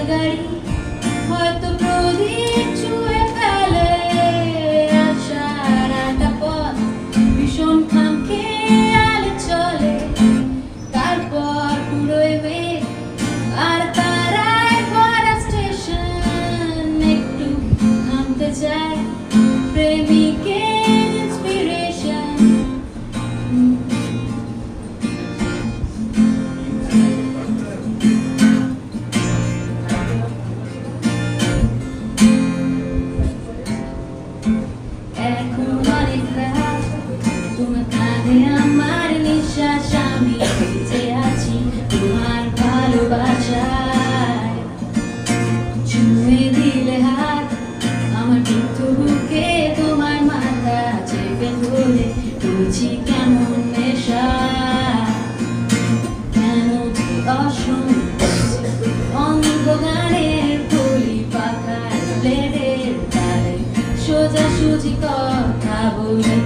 গাড়ি হয়তো প্রদীপ ছুঁয়ে ফেলে সারাটা পথ ভীষণ খামখেয়ালে চলে তারপর পুরোই বেগ আর তারায় ভরা স্টেশন একটু থামতে যায় প্রেমিকের ইন্সপিরেশন এখন অনেক রাত তোমার কাঁধে আমার নিঃশ্বাস আমি বেঁচে আছি তোমার ভালোবাসায় ছুঁয়ে দিলে হাত আমার পিঠু বুকে তোমার মাথা চেপে ধরে বলছি কেমন নেশা কেন যে অন্ধ গানের কলি পাখার ব্লেডের তারে সোজাসুজি কথা বলে